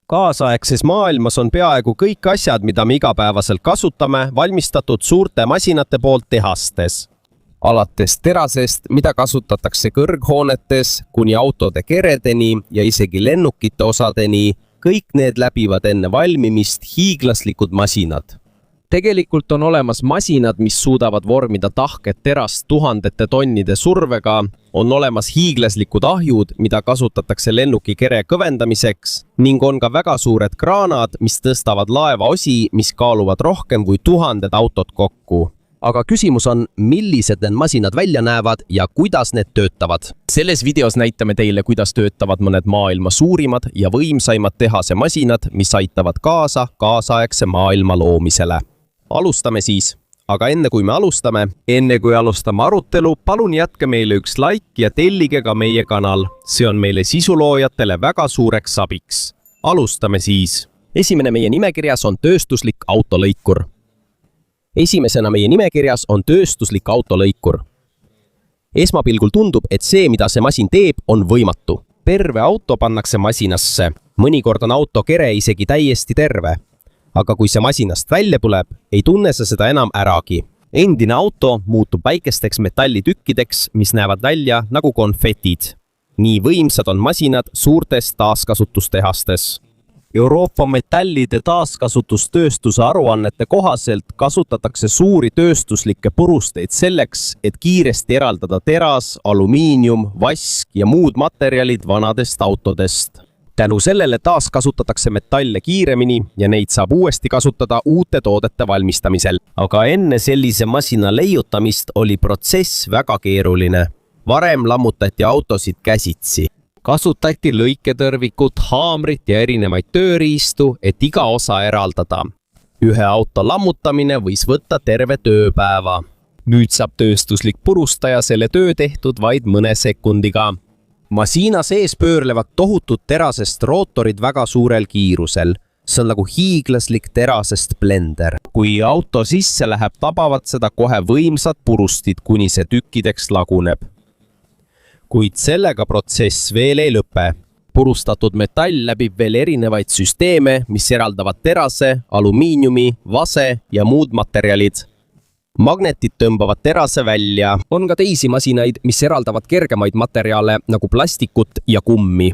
Kaasaegses maailmas on peaaegu kõik asjad, mida me igapäevaselt kasutame, valmistatud suurte masinate poolt tehastes. Alates terasest, mida kasutatakse kõrghoonetes, kuni autode keredeni ja isegi lennukite osadeni, kõik need läbivad enne valmimist hiiglaslikud masinad. Tegelikult on olemas masinad, mis suudavad vormida tahket terast tuhandete tonnide survega, on olemas hiiglaslikud ahjud, mida kasutatakse lennuki kere kõvendamiseks ning on ka väga suured kraanad, mis tõstavad laeva osi, mis kaaluvad rohkem kui 1000 autot kokku. Aga küsimus on, millised need masinad välja näevad ja kuidas need töötavad. Selles videos näitame teile, kuidas töötavad mõned maailma suurimad ja võimsaimad tehase masinad, mis aitavad kaasa kaasaegse maailma loomisele. Alustame siis, aga enne kui alustame arutelu, palun jätke meile üks like ja tellige ka meie kanal. See on meile sisuloojatele väga suureks abiks. Alustame siis. Esimene meie nimekirjas on tööstuslik autolõikur. Esimesena meie nimekirjas on tööstuslik autolõikur. Esmapilgul tundub, et see, mida see masin teeb, on võimatu. Terve auto pannakse masinasse. Mõnikord on auto kere isegi täiesti terve. Aga kui see masinast välja tuleb, ei tunne sa seda enam äragi. Endine auto muutub väikesteks metallitükkideks, mis näevad välja nagu konfetid. Nii võimsad on masinad suurtes taaskasutustehastes. Euroopa metallide taaskasutustööstuse aruannete kohaselt kasutatakse suuri tööstuslikke purusteid selleks, et kiiresti eraldada teras, alumiinium, vask ja muud materjalid vanadest autodest. Tänu sellele taaskasutatakse metalle kiiremini ja neid saab uuesti kasutada uute toodete valmistamisel. Aga enne sellise masina leiutamist oli protsess väga keeruline. Varem lammutati autosid käsitsi. Kasutati lõiketõrvikut, haamrit ja erinevaid tööriistu, et iga osa eraldada. Ühe auto lammutamine võis võtta terve tööpäeva. Nüüd saab tööstuslik purustaja selle töö tehtud vaid mõne sekundiga. Masina sees pöörlevad tohutud terasest rootorid väga suurel kiirusel. See on nagu hiiglaslik terasest blender. Kui auto sisse läheb, tabavad seda kohe võimsad purustid, kuni see tükkideks laguneb. Kuid sellega protsess veel ei lõpe. Purustatud metall läbib veel erinevaid süsteeme, mis eraldavad terase, alumiiniumi, vase ja muud materjalid. Magnetid tõmbavad terase välja. On ka teisi masinaid, mis eraldavad kergemaid materjale nagu plastikut ja kummi.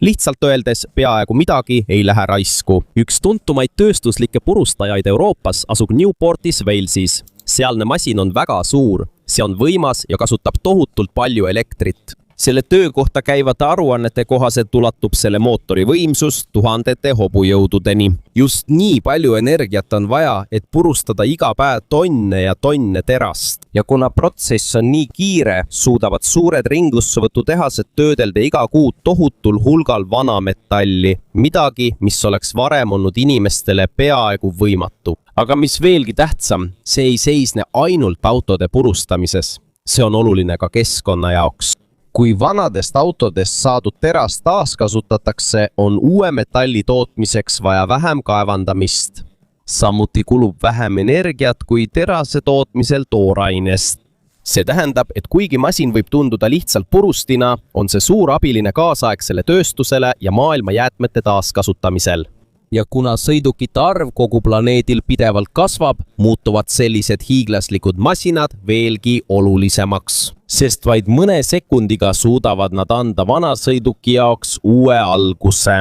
Lihtsalt öeldes, peaaegu midagi ei lähe raisku. Üks tuntumaid tööstuslikke purustajaid Euroopas asub Newportis, Walesis. Sealne masin on väga suur. See on võimas ja kasutab tohutult palju elektrit. Selle töö kohta käivate aruannete kohaselt ulatub selle mootori võimsus 1000 hobujõududeni. Just nii palju energiat on vaja, et purustada iga päev tonne ja tonne terast. Ja kuna protsess on nii kiire, suudavad suured ringlussevõtutehased töödelda iga kuu tohutul hulgal vanametalli. Midagi, mis oleks varem olnud inimestele peaaegu võimatu. Aga mis veelgi tähtsam, see ei seisne ainult autode purustamises. See on oluline ka keskkonna jaoks. Kui vanadest autodest saadud terast taaskasutatakse, on uue metalli tootmiseks vaja vähem kaevandamist. Samuti kulub vähem energiat kui terase tootmisel toorainest. See tähendab, et kuigi masin võib tunduda lihtsalt purustina, on see suur abiline kaasaegsele tööstusele ja maailma jäätmete taaskasutamisel. Ja kuna sõidukite arv kogu planeedil pidevalt kasvab, muutuvad sellised hiiglaslikud masinad veelgi olulisemaks. Sest vaid mõne sekundiga suudavad nad anda vanasõiduki jaoks uue alguse.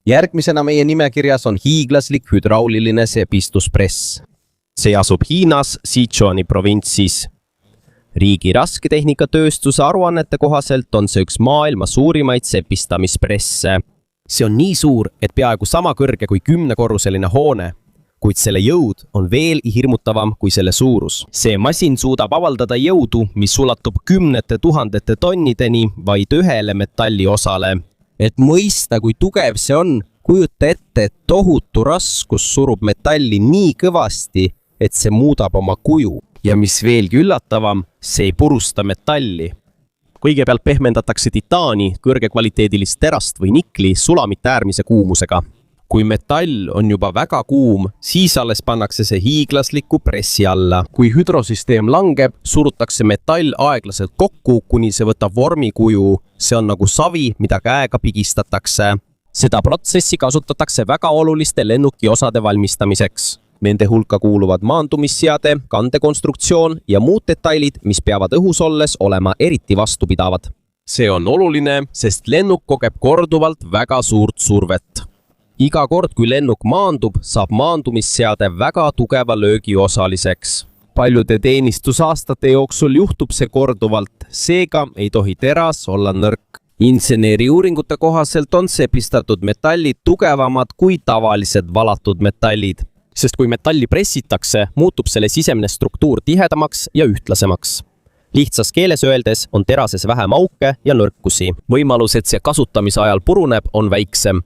Järgmisena meie nimekirjas on hiiglaslik hüdrauliline sepistuspress. See asub Hiinas Sichuani provintsis. Riigi rasketehnika-tööstuse aruannete kohaselt on see üks maailma suurimaid sepistamispresse. See on nii suur, et peaaegu sama kõrge kui 10-korruseline hoone, kuid selle jõud on veel hirmutavam kui selle suurus. See masin suudab avaldada jõudu, mis ulatub 10 000 tonnideni vaid ühele metalliosale. Et mõista, kui tugev see on, kujuta ette, et tohutu raskus surub metalli nii kõvasti, et see muudab oma kuju. Ja mis veelgi üllatavam, see ei purusta metalli. Kõigepealt pehmendatakse titaani, kõrgekvaliteedilist terast või nikli sulamite äärmise kuumusega. Kui metall on juba väga kuum, siis alles pannakse see hiiglasliku pressi alla. Kui hüdrosüsteem langeb, surutakse metall aeglaselt kokku, kuni see võtab vormikuju. See on nagu savi, mida käega pigistatakse. seda protsessi kasutatakse väga oluliste lennuki osade valmistamiseks. Nende hulka kuuluvad maandumisseade, kandekonstruktsioon ja muud detailid, mis peavad õhus olles olema eriti vastupidavad. See on oluline, sest lennuk kogeb korduvalt väga suurt survet. Iga kord, kui lennuk maandub, saab maandumisseade väga tugeva löögi osaliseks. Paljude teenistusaastate jooksul juhtub see korduvalt, seega ei tohi teras olla nõrk. Inseneriuuringute kohaselt on sepistatud metallid tugevamad kui tavalised valatud metallid. Sest kui metalli pressitakse, muutub selle sisemine struktuur tihedamaks ja ühtlasemaks. Lihtsas keeles öeldes on terases vähem auke ja nõrkusi. Võimalus, et see kasutamise ajal puruneb, on väiksem.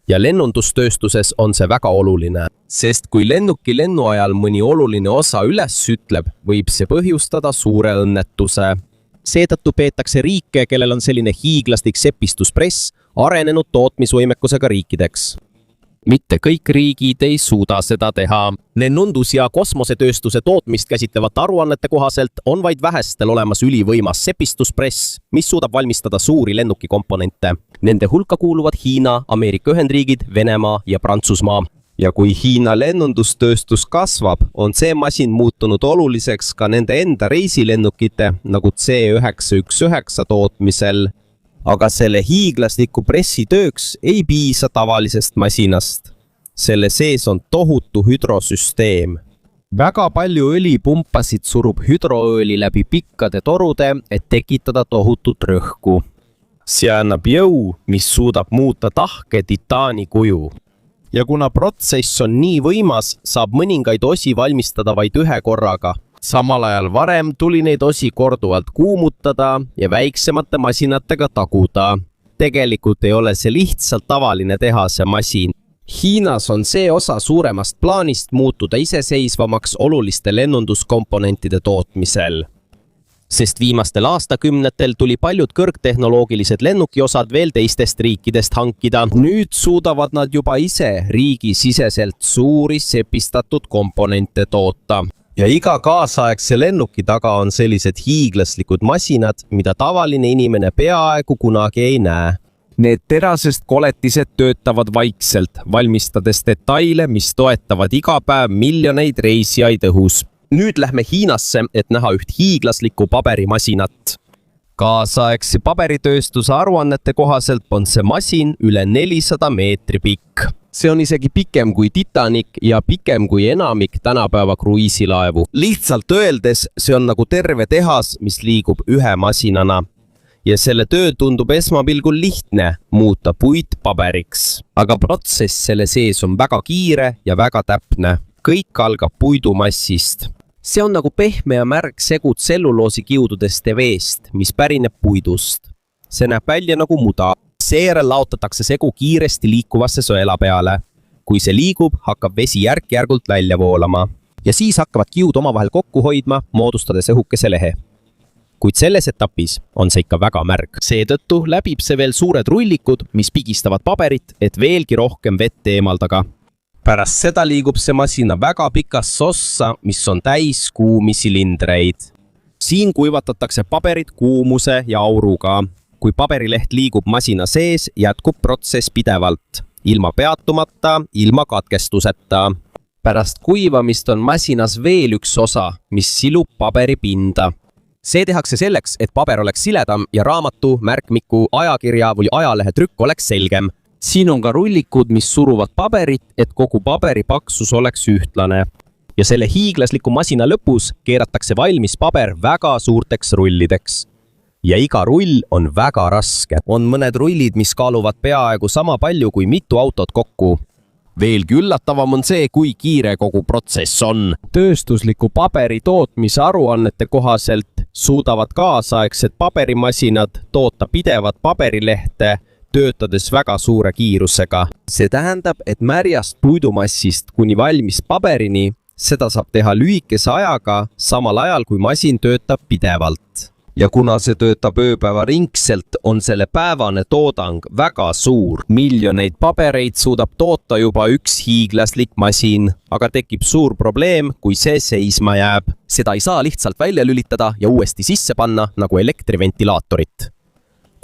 Ja lennundustööstuses on see väga oluline. Sest kui lennuki lennu ajal mõni oluline osa üles ütleb, võib see põhjustada suure õnnetuse. Seetõttu peetakse riike, kellel on selline hiiglaslik sepistuspress, arenenud tootmisvõimekusega riikideks. Mitte kõik riigid ei suuda seda teha. Lennundus- ja kosmosetööstuse tootmist käsitlevate aruannete kohaselt on vaid vähestel olemas ülivõimas sepistuspress, mis suudab valmistada suuri lennukikomponente. Nende hulka kuuluvad Hiina, Ameerika Ühendriigid, Venemaa ja Prantsusmaa. Ja kui Hiina lennundustööstus kasvab, on see masin muutunud oluliseks ka nende enda reisilennukite nagu C919 tootmisel. Aga selle hiiglasliku pressitööks ei piisa tavalisest masinast. Selle sees on tohutu hüdrosüsteem. Väga palju õlipumpasid surub hüdroööli läbi pikkade torude, et tekitada tohutut rõhku. See annab jõu, mis suudab muuta tahke titaani kuju. Ja kuna protsess on nii võimas, saab mõningaid osi valmistada vaid ühe korraga. Samal ajal varem tuli neid osi korduvalt kuumutada ja väiksemate masinatega taguda. Tegelikult ei ole see lihtsalt tavaline tehase masin. Hiinas on see osa suuremast plaanist muutuda iseseisvamaks oluliste lennunduskomponentide tootmisel. Sest viimastel aastakümnetel tuli paljud kõrgtehnoloogilised lennukiosad veel teistest riikidest hankida. Nüüd suudavad nad juba ise riigisiseselt suuri sepistatud komponente toota. Ja iga kaasaegse lennuki taga on sellised hiiglaslikud masinad, mida tavaline inimene peaaegu kunagi ei näe. Need terasest koletised töötavad vaikselt, valmistades detaile, mis toetavad iga päev miljoneid reisijaid õhus. Nüüd lähme Hiinasse, et näha üht hiiglaslikku paberimasinat. Kaasaegse paberitööstuse aruannete kohaselt on see masin üle 400 meetri pikk. See on isegi pikem kui Titanic ja pikem kui enamik tänapäeva kruiisilaevu. Lihtsalt öeldes, see on nagu terve tehas, mis liigub ühe masinana. Ja selle töö tundub esmapilgul lihtne, muuta puit paberiks. Aga protsess selle sees on väga kiire ja väga täpne. Kõik algab puidumassist. See on nagu pehme ja märg segu tselluloosi-kiududest ja veest, mis pärineb puidust. See näeb välja nagu muda. Seejärel laotatakse segu kiiresti liikuvasse sõela peale. Kui see liigub, hakkab vesi järk-järgult välja voolama. Ja siis hakkavad kiud omavahel kokku hoidma, moodustades õhukese lehe. Kuid selles etapis on see ikka väga märg. Seetõttu läbib see veel suured rullikud, mis pigistavad paberit, et veelgi rohkem vett eemaldaga. Pärast seda liigub see masina väga pikasse ossa, mis on täis kuumi silindreid. Siin kuivatatakse paberit kuumuse ja auruga. Kui paberileht liigub masina sees, jätkub protsess pidevalt, ilma peatumata, ilma katkestuseta. Pärast kuivamist on masinas veel üks osa, mis silub paberi pinda. See tehakse selleks, et paber oleks siledam ja raamatu, märkmiku, ajakirja või ajalehe trükk oleks selgem. Siin on ka rullikud, mis suruvad paberit, et kogu paberi paksus oleks ühtlane. Ja selle hiiglasliku masina lõpus keeratakse valmis paber väga suurteks rullideks. Ja iga rull on väga raske. On mõned rullid, mis kaaluvad peaaegu sama palju kui mitu autot kokku. Veelgi üllatavam on see, kui kiire kogu protsess on. Tööstusliku paberi tootmise aruannete kohaselt suudavad kaasaegsed paberimasinad toota pidevat paberilehte, töötades väga suure kiirusega. See tähendab, et märjast puidumassist kuni valmis paberini, seda saab teha lühikese ajaga, samal ajal kui masin töötab pidevalt. Ja kuna see töötab ööpäeva ringselt, on selle päevane toodang väga suur. Miljoneid pabereid suudab toota juba üks hiiglaslik masin, aga tekib suur probleem, kui see seisma jääb. Seda ei saa lihtsalt välja lülitada ja uuesti sisse panna nagu elektriventilaatorit.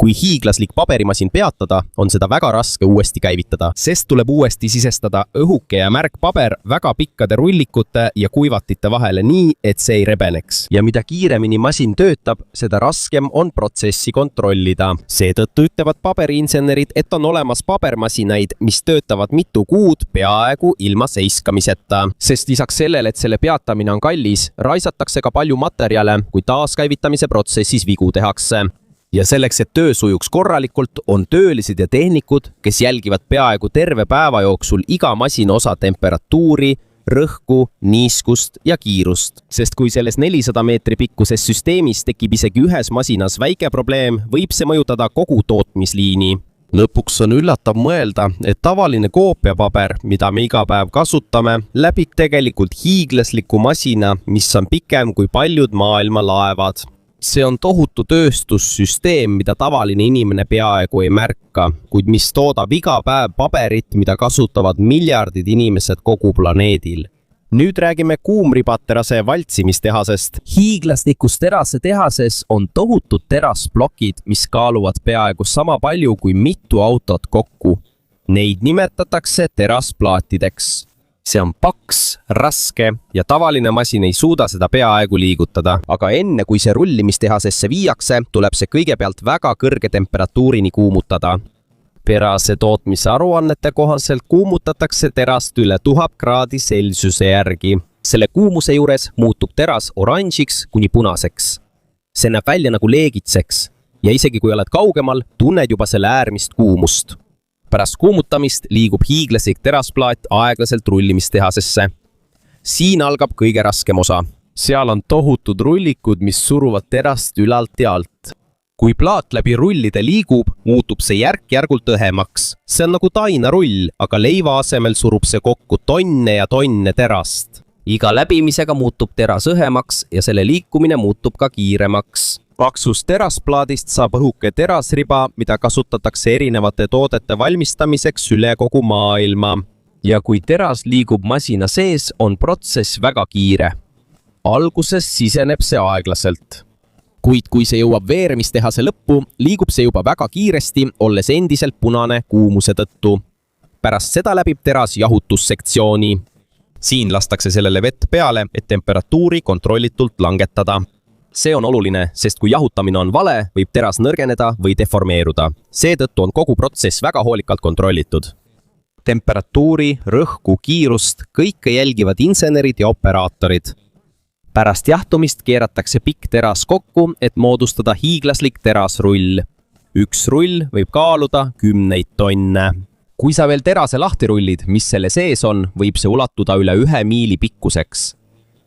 kui hiiglaslik paberimasin peatada, on seda väga raske uuesti käivitada. Sest tuleb uuesti sisestada õhuke ja märkpaber väga pikkade rullikute ja kuivatite vahele nii, et see ei rebeneks. Ja mida kiiremini masin töötab, seda raskem on protsessi kontrollida. Seetõttu ütlevad paberiinsenerid, et on olemas pabermasinaid, mis töötavad mitu kuud peaaegu ilma seiskamiseta. Sest lisaks sellele, et selle peatamine on kallis, raisatakse ka palju materjale, kui taaskäivitamise protsessis vigu tehakse. Ja selleks, et töö sujuks korralikult, on töölised ja tehnikud, kes jälgivad peaaegu terve päeva jooksul iga masina osa temperatuuri, rõhku, niiskust ja kiirust. Sest kui selles 400 meetri pikkuses süsteemis tekib isegi ühes masinas väike probleem, võib see mõjutada kogu tootmisliini. Lõpuks on üllatav mõelda, et tavaline koopiapaber, mida me iga päev kasutame, läbib tegelikult hiiglasliku masina, mis on pikem kui paljud maailma laevad. See on tohutu tööstussüsteem, mida tavaline inimene peaaegu ei märka, kuid mis toodab iga päev paberit, mida kasutavad miljardid inimesed kogu planeedil. Nüüd räägime kuumribaterase valtsimistehasest. Hiiglaslikus terasetehases on tohutud terasplokid, mis kaaluvad peaaegu sama palju kui mitu autot kokku. Neid nimetatakse terasplaatideks. See on paks, raske ja tavaline masin ei suuda seda peaaegu liigutada. Aga enne kui see rullimistehasesse viiakse, tuleb see kõigepealt väga kõrge temperatuurini kuumutada. Terase tootmise aruannete kohaselt kuumutatakse terast üle 1000 kraadi Celsiuse järgi. Selle kuumuse juures muutub teras oranžiks kuni punaseks. See näeb välja nagu leegitseks ja isegi kui oled kaugemal, tunned juba selle äärmist kuumust. Pärast kuumutamist liigub hiiglaslik terasplaat aeglaselt rullimistehasesse. Siin algab kõige raskem osa. Seal on tohutud rullikud, mis suruvad terast ülalt ja alt. Kui plaat läbi rullide liigub, muutub see järk-järgult õhemaks. See on nagu tainarull, aga leiva asemel surub see kokku tonne ja tonne terast. Iga läbimisega muutub teras õhemaks ja selle liikumine muutub ka kiiremaks. Paksust terasplaadist saab õhuke terasriba, mida kasutatakse erinevate toodete valmistamiseks üle kogu maailma. Ja kui teras liigub masina sees, on protsess väga kiire. Alguses siseneb see aeglaselt. Kuid kui see jõuab veerimistehase lõppu, liigub see juba väga kiiresti, olles endiselt punane kuumuse tõttu. Pärast seda läbib teras jahutussektsiooni. Siin lastakse sellele vett peale, et temperatuuri kontrollitult langetada. See on oluline, sest kui jahutamine on vale, võib teras nõrgeneda või deformeeruda. Seetõttu on kogu protsess väga hoolikalt kontrollitud. Temperatuuri, rõhku, kiirust, kõike jälgivad insenerid ja operaatorid. Pärast jahtumist keeratakse pikk teras kokku, et moodustada hiiglaslik terasrull. Üks rull võib kaaluda 10 tonne. Kui sa veel terase lahti rullid, mis selle sees on, võib see ulatuda üle 1 miili pikkuseks.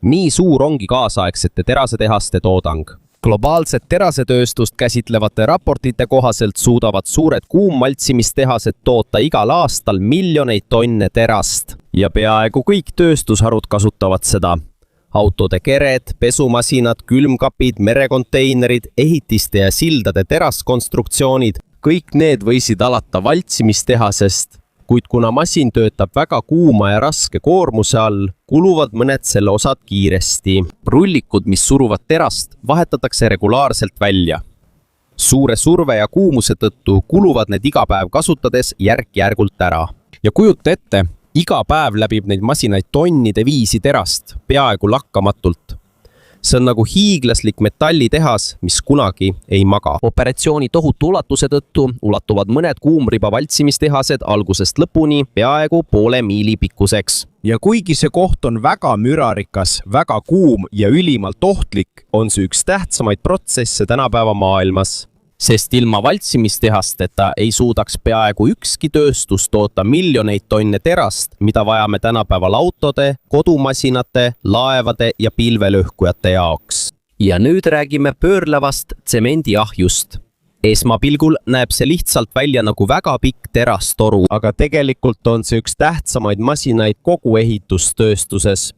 Nii suur ongi kaasaegsete terasetehaste toodang. Globaalset terasetööstust käsitlevate raportite kohaselt suudavad suured kuummaltsimistehased toota igal aastal miljoneid tonne terast. Ja peaaegu kõik tööstusharud kasutavad seda. Autode kered, pesumasinad, külmkapid, merekonteinerid, ehitiste ja sildade teraskonstruktsioonid, kõik need võisid alata valtsimistehasest, kuid kuna masin töötab väga kuuma ja raske koormuse all, kuluvad mõned selle osad kiiresti. Rullikud, mis suruvad terast, vahetatakse regulaarselt välja. Suure surve ja kuumuse tõttu kuluvad need iga päev kasutades järk-järgult ära. Ja kujuta ette, iga päev läbib neid masinaid tonnide viisi terast, peaaegu lakkamatult. See on nagu hiiglaslik metallitehas, mis kunagi ei maga. Operatsiooni tohutu ulatuse tõttu ulatuvad mõned kuumriba valtsimistehased algusest lõpuni peaaegu 0,5 miili pikkuseks. Ja kuigi see koht on väga mürarikas, väga kuum ja ülimalt ohtlik, on see üks tähtsamaid protsesse tänapäeva maailmas. Sest ilma valtsimistehasteta ei suudaks peaaegu ükski tööstus toota miljoneid tonne terast, mida vajame tänapäeval autode, kodumasinate, laevade ja pilvelõhkujate jaoks. Ja nüüd räägime pöörlevast tsemendiahjust. Esmapilgul näeb see lihtsalt välja nagu väga pikk terastoru, aga tegelikult on see üks tähtsamaid masinaid kogu ehitustööstuses.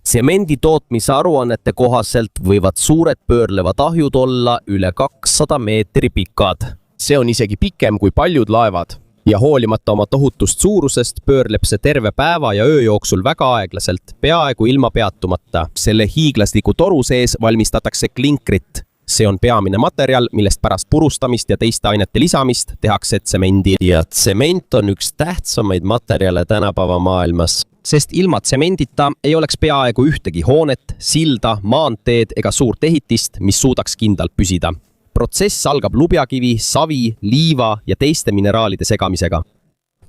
Tsemendi tootmise aruannete kohaselt võivad suured pöörlevad ahjud olla üle 200 meetri pikad. See on isegi pikem kui paljud laevad. Ja hoolimata oma tohutust suurusest pöörleb see terve päeva ja öö jooksul väga aeglaselt, peaaegu ilma peatumata. Selle hiiglasliku toru sees valmistatakse klinkrit, see on peamine materjal, millest pärast purustamist ja teiste ainete lisamist tehakse tsemendi. Ja tsement on üks tähtsamaid materjale tänapäeva maailmas. Sest ilma tsemendita ei oleks peaaegu ühtegi hoonet, silda, maanteed ega suurt ehitist, mis suudaks kindlalt püsida. Protsess algab lubjakivi, savi, liiva ja teiste mineraalide segamisega.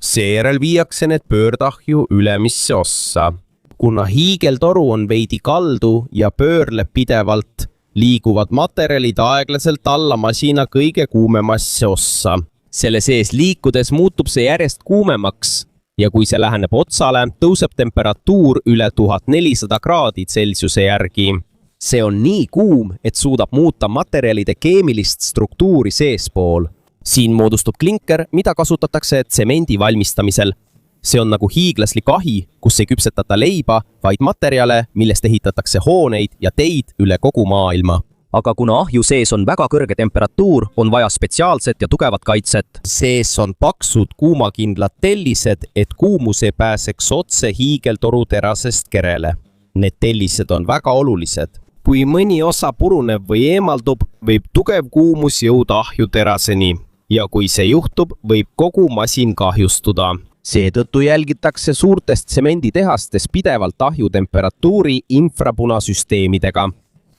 Seejärel viiakse need pöördahju ülemisse ossa. Kuna hiigeltoru on veidi kaldu ja pöörleb pidevalt, liiguvad materjalid aeglaselt alla masina kõige kuumemasse ossa. Selle sees liikudes muutub see järjest kuumemaks ja kui see läheneb otsale, tõuseb temperatuur üle 1400 kraadi Celsiuse järgi. See on nii kuum, et suudab muuta materjalide keemilist struktuuri seespool. Siin moodustub klinker, mida kasutatakse tsemendi valmistamisel. See on nagu hiiglaslik ahi, kus ei küpsetata leiba, vaid materjale, millest ehitatakse hooneid ja teid üle kogu maailma. Aga kuna ahju sees on väga kõrge temperatuur, on vaja spetsiaalset ja tugevat kaitset. Sees on paksud kuumakindlad tellised, et kuumus ei pääseks otse hiigeltoru terasest kerele. Need tellised on väga olulised. Kui mõni osa puruneb või eemaldub, võib tugev kuumus jõuda ahju teraseni. Ja kui see juhtub, võib kogu masin kahjustuda. Seetõttu jälgitakse suurtes tsemenditehastes pidevalt ahju temperatuuri infrapunasüsteemidega.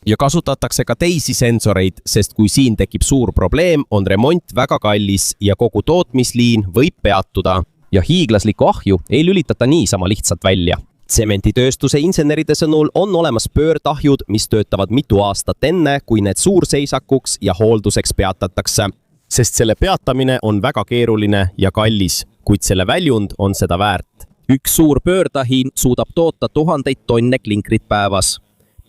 Ja kasutatakse ka teisi sensoreid, sest kui siin tekib suur probleem, on remont väga kallis ja kogu tootmisliin võib peatuda. Ja hiiglaslikku ahju ei lülitata niisama lihtsalt välja. Tsementitööstuse inseneride sõnul on olemas pöördahjud, mis töötavad mitu aastat enne, kui need suurseisakuks ja hoolduseks peatatakse. Sest selle peatamine on väga keeruline ja kallis, kuid selle väljund on seda väärt. Üks suur pöördahi suudab toota 1000 tonne klinkrit päevas.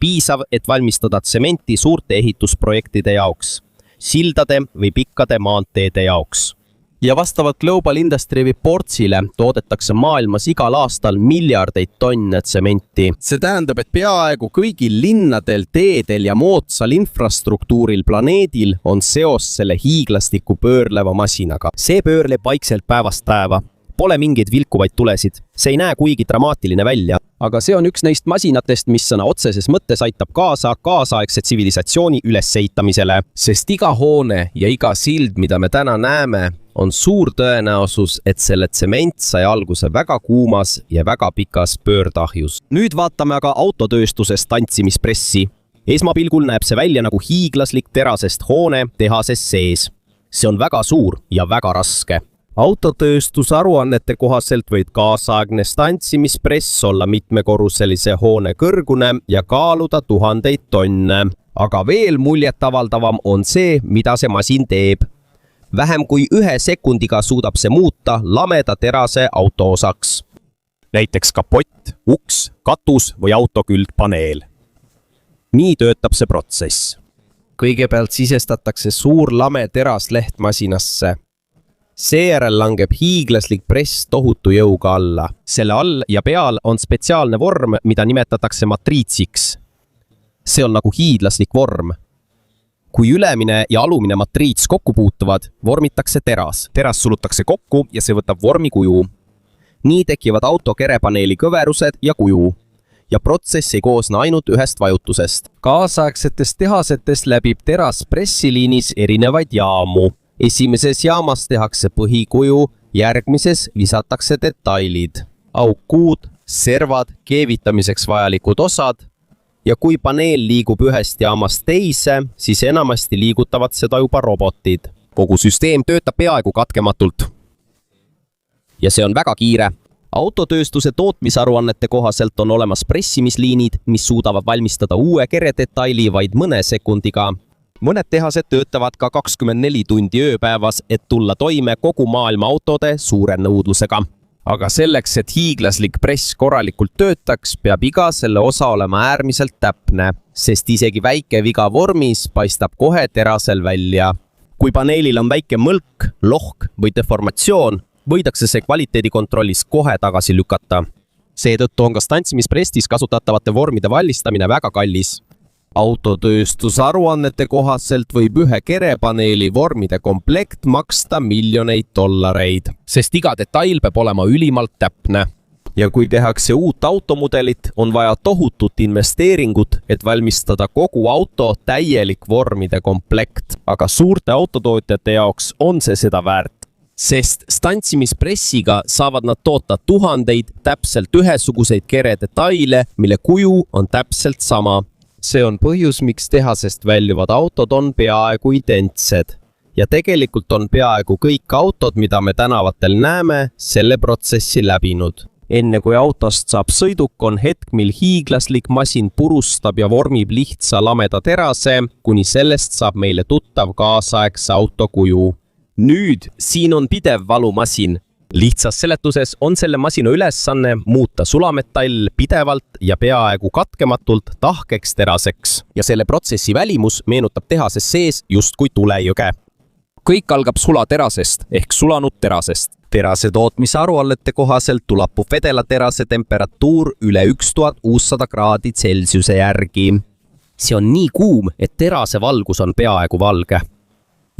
Piisav, et valmistada tsementi suurte ehitusprojektide jaoks, sildade või pikkade maanteede jaoks. Ja vastavalt Global Industry Reportsile toodetakse maailmas igal aastal miljardeid tonne tsementi. See tähendab, et peaaegu kõigil linnadel, teedel ja moodsal infrastruktuuril planeedil on seos selle hiiglasliku pöörleva masinaga. See pöörleb vaikselt päevast päeva. Pole mingeid vilkuvaid tulesid. See ei näe kuigi dramaatiline välja. Aga see on üks neist masinatest, mis sõna otseses mõttes aitab kaasa kaasaegse tsivilisatsiooni ülesehitamisele. Sest iga hoone ja iga sild, mida me täna näeme, on suur tõenäosus, et selle tsement sai alguse väga kuumas ja väga pikas pöördahjus. Nüüd vaatame aga autotööstusest tantsimispressi. Esmapilgul näeb see välja nagu hiiglaslik terasest hoone tehases sees. See on väga suur ja väga raske. Autotööstusaruannete kohaselt võid kaasaegne tantsimispress olla mitmekorruselise hoone kõrgune ja kaaluda 1000 tonne. Aga veel muljetavaldavam on see, mida see masin teeb. Vähem kui 1 sekundiga suudab see muuta lameda terase autoosaks. Näiteks kapott, uks, katus või auto külgpaneel. Nii töötab see protsess. Kõigepealt sisestatakse suur lame teras lehtmasinasse. Seejärel langeb hiiglaslik press tohutu jõuga alla. Selle all ja peal on spetsiaalne vorm, mida nimetatakse matriitsiks. See on nagu hiiglaslik vorm. Kui ülemine ja alumine matriits kokku puutuvad, vormitakse teras. Teras sulutakse kokku ja see võtab vormi kuju. Nii tekivad auto kerepaneeli kõverused ja kuju. Ja protsess ei koosne ainult ühest vajutusest. Kaasaegsetes tehasetes läbib teras pressiliinis erinevaid jaamu. Esimeses jaamas tehakse põhikuju, järgmises lisatakse detailid. Aukuud, servad, keevitamiseks vajalikud osad. Ja kui paneel liigub ühest jaamast teise, siis enamasti liigutavad seda juba robotid. Kogu süsteem töötab peaaegu katkematult. Ja see on väga kiire. Autotööstuse tootmisaruannete kohaselt on olemas pressimisliinid, mis suudavad valmistada uue keredetaili vaid mõne sekundiga. Mõned tehased töötavad ka 24 tundi ööpäevas, et tulla toime kogu maailma autode suure nõudlusega. Aga selleks, et hiiglaslik press korralikult töötaks, peab iga selle osa olema äärmiselt täpne, sest isegi väike viga vormis paistab kohe terasel välja. Kui paneelil on väike mõlk, lohk või deformatsioon, võidakse see kvaliteedikontrollis kohe tagasi lükata. Seetõttu on ka tantsimisprestis kasutatavate vormide valmistamine väga kallis. Autotööstusaruannete kohaselt võib ühe kerepaneeli vormide komplekt maksta $miljoneid, sest iga detail peab olema ülimalt täpne. ja kui tehakse uut automudelit, on vaja tohutut investeeringut, et valmistada kogu auto täielik vormide komplekt. Aga suurte autotootjate jaoks on see seda väärt. Sest stantsimispressiga saavad nad toota tuhandeid täpselt ühesuguseid keredetaile, mille kuju on täpselt sama. See on põhjus, miks tehasest väljuvad autod on peaaegu identsed. Ja tegelikult on peaaegu kõik autod, mida me tänavatel näeme, selle protsessi läbinud. Enne kui autost saab sõiduk, on hetk, mil hiiglaslik masin purustab ja vormib lihtsa lameda terase, kuni sellest saab meile tuttav kaasaegse auto kuju. Nüüd siin on pidev valumasin. Lihtsas seletuses on selle masina ülesanne muuta sulametall pidevalt ja peaaegu katkematult tahkeks teraseks. Ja selle protsessi välimus meenutab tehases sees justkui tulejõge. Kõik algab sulaterasest ehk sulanud terasest. Terase tootmise aruannete kohaselt tulapub vedelaterase temperatuur üle 1600 kraadi Celsiuse järgi. See on nii kuum, et terase valgus on peaaegu valge.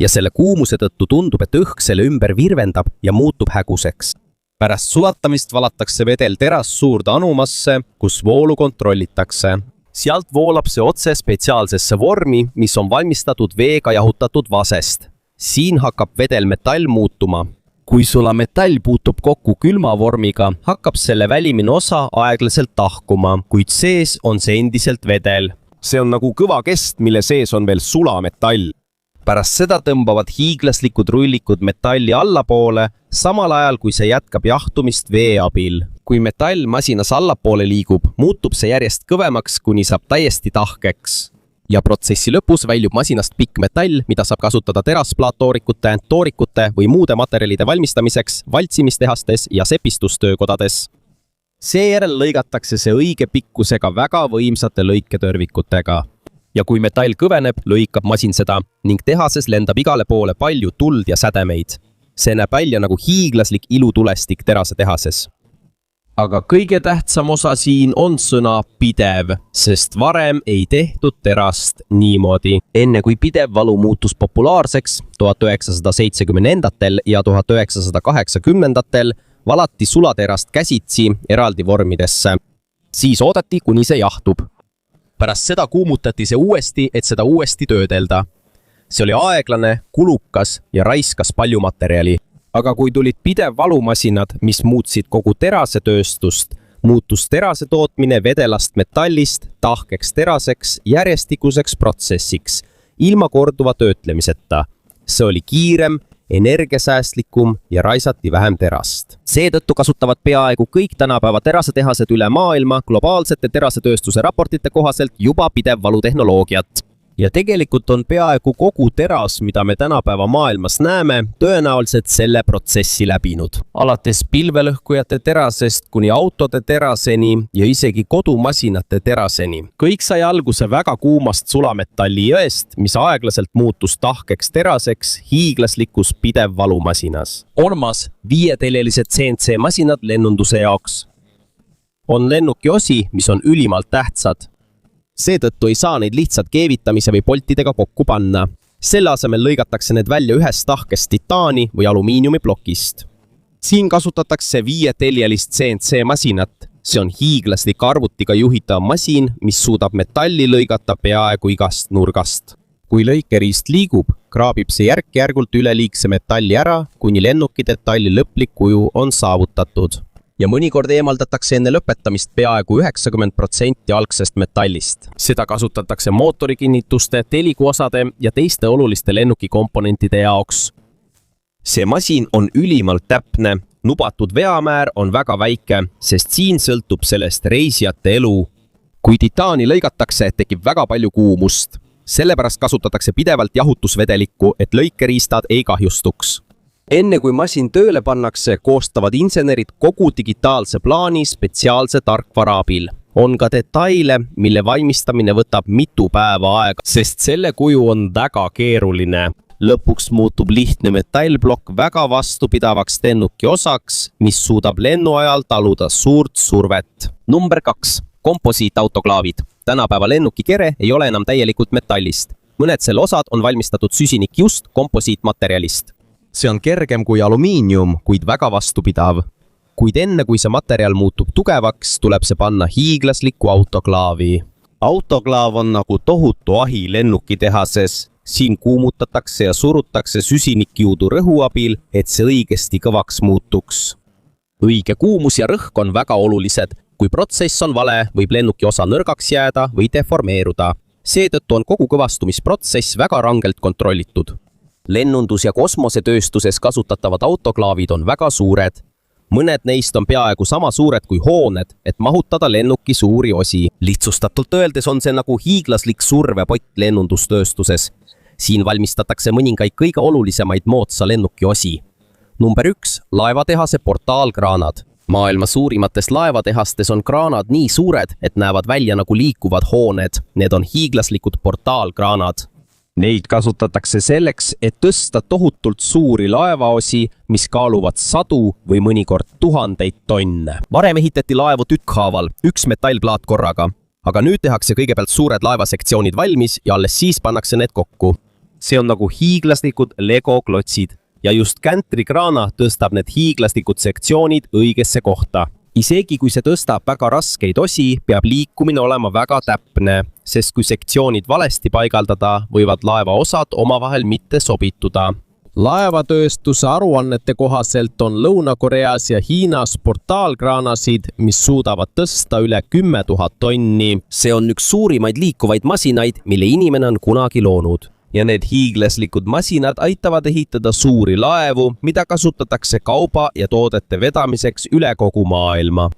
Ja selle kuumuse tõttu tundub, et õhk selle ümber virvendab ja muutub häguseks. Pärast sulatamist valatakse vedel teras suurde anumasse, kus voolu kontrollitakse. Sealt voolab see otse spetsiaalsesse vormi, mis on valmistatud veega jahutatud vasest. Siin hakkab vedel metall muutuma. Kui sulametall puutub kokku külma vormiga, hakkab selle välimine osa aeglaselt tahkuma, kuid sees on see endiselt vedel. See on nagu kõva kest, mille sees on veel sulametall. Pärast seda tõmbavad hiiglaslikud rullikud metalli allapoole, samal ajal kui see jätkab jahtumist vee abil. Kui metall masinas allapoole liigub, muutub see järjest kõvemaks, kuni saab täiesti tahkeks. Ja protsessi lõpus väljub masinast pikk metall, mida saab kasutada terasplaatoorikute, toorikute või muude materjalide valmistamiseks, valtsimistehastes ja sepistustöökodades. Seejärel lõigatakse see õige pikkusega väga võimsate lõiketõrvikutega. Ja kui metall kõveneb, lõikab masin seda ning tehases lendab igale poole palju tuld ja sädemeid. See näeb välja nagu hiiglaslik ilutulestik terase tehases. Aga kõige tähtsam osa siin on sõna pidev, sest varem ei tehtud terast niimoodi. Enne kui pidev valu muutus populaarseks 1970-ndatel ja 1980-ndatel, valati sulaterast käsitsi eraldi vormidesse. Siis oodati, kuni see jahtub. Pärast seda kuumutati see uuesti, et seda uuesti töödelda. See oli aeglane, kulukas ja raiskas palju materjali. Aga kui tulid pidev valumasinad, mis muutsid kogu terasetööstust, muutus terase tootmine vedelast metallist tahkeks teraseks järjestikuseks protsessiks, ilma korduva töötlemiseta. See oli kiirem, energiasäästlikum ja raisati vähem terast. Seetõttu kasutavad peaaegu kõik tänapäeva terasetehased üle maailma globaalsete terasetööstuse raportite kohaselt juba pidev valutehnoloogiat. Ja tegelikult on peaaegu kogu teras, mida me tänapäeva maailmas näeme, tõenäoliselt selle protsessi läbinud. Alates pilvelõhkujate terasest kuni autode teraseni ja isegi kodumasinate teraseni. Kõik sai alguse väga kuumast sulametalli jõest, mis aeglaselt muutus tahkeks teraseks hiiglaslikus pidev valumasinas. Ormas 5-teljelised CNC-masinad lennunduse jaoks. On lennuki osi, mis on ülimalt tähtsad. Seetõttu ei saa neid lihtsalt keevitamise või poltidega kokku panna. Selle asemel lõigatakse need välja ühest tahkest titaani või alumiiniumiplokist. Siin kasutatakse 5-teljelist CNC-masinat. See on hiiglaslik arvutiga juhitav masin, mis suudab metalli lõigata peaaegu igast nurgast. Kui lõikeriist liigub, kraabib see järk-järgult üleliigse metalli ära, kuni lennuki detalli lõplik kuju on saavutatud. Ja mõnikord eemaldatakse enne lõpetamist peaaegu 90% algsest metallist. Seda kasutatakse mootorikinnituste, telikuosade ja teiste oluliste lennuki komponentide jaoks. See masin on ülimalt täpne, nubatud veamäär on väga väike, sest siin sõltub sellest reisijate elu. Kui titaani lõigatakse, tekib väga palju kuumust. Sellepärast kasutatakse pidevalt jahutusvedelikku, et lõikeriistad ei kahjustuks. Enne kui masin tööle pannakse, koostavad insenerid kogu digitaalse plaani spetsiaalse tarkvara abil. On ka detaile, mille valmistamine võtab mitu päeva aega, sest selle kuju on väga keeruline. Lõpuks muutub lihtne metallblokk väga vastupidavaks lennuki osaks, mis suudab lennu ajal taluda suurt survet. Number 2. Komposiitautoklaavid. Tänapäeva lennuki kere ei ole enam täielikult metallist. Mõned selle osad on valmistatud süsinik just komposiitmaterjalist. See on kergem kui alumiinium, kuid väga vastupidav. kuid enne kui see materjal muutub tugevaks, tuleb see panna hiiglaslikku autoklaavi. Autoklaav on nagu tohutu ahi lennukitehases. Siin kuumutatakse ja surutakse süsinikjõudu rõhu abil, et see õigesti kõvaks muutuks. õige kuumus ja rõhk on väga olulised. Kui protsess on vale, võib lennuki osa nõrgaks jääda või deformeeruda. Seetõttu on kogu kõvastumisprotsess väga rangelt kontrollitud. Lennundus- ja kosmosetööstuses kasutatavad autoklaavid on väga suured. Mõned neist on peaaegu sama suured kui hooned, et mahutada lennuki suuri osi. Lihtsustatult öeldes on see nagu hiiglaslik survepott lennundustööstuses. Siin valmistatakse mõningaid kõige olulisemaid moodsa lennuki osi. Number 1. Laevatehase portaalkraanad. Maailma suurimates laevatehastes on kraanad nii suured, et näevad välja nagu liikuvad hooned. Need on hiiglaslikud portaalkraanad. Neid kasutatakse selleks, et tõsta tohutult suuri laevaosi, mis kaaluvad 100 või mõnikord 1000 tonne. Varem ehitati laevu tükkhaaval, üks metallplaat korraga. Aga nüüd tehakse kõigepealt suured laevasektsioonid valmis ja alles siis pannakse need kokku. See on nagu hiiglaslikud Lego-klotsid ja just käntrikraana tõstab need hiiglaslikud sektsioonid õigesse kohta. Isegi kui see tõstab väga raskeid osi, peab liikumine olema väga täpne, sest kui sektsioonid valesti paigaldada, võivad laeva osad omavahel mitte sobituda. Laevatööstuse aruannete kohaselt on Lõuna-Koreas ja Hiinas portaalkraanasid, mis suudavad tõsta üle 10 000 tonni. See on üks suurimaid liikuvaid masinaid, mille inimene on kunagi loonud. Ja need hiiglaslikud masinad aitavad ehitada suuri laevu, mida kasutatakse kauba ja toodete vedamiseks üle kogu maailma.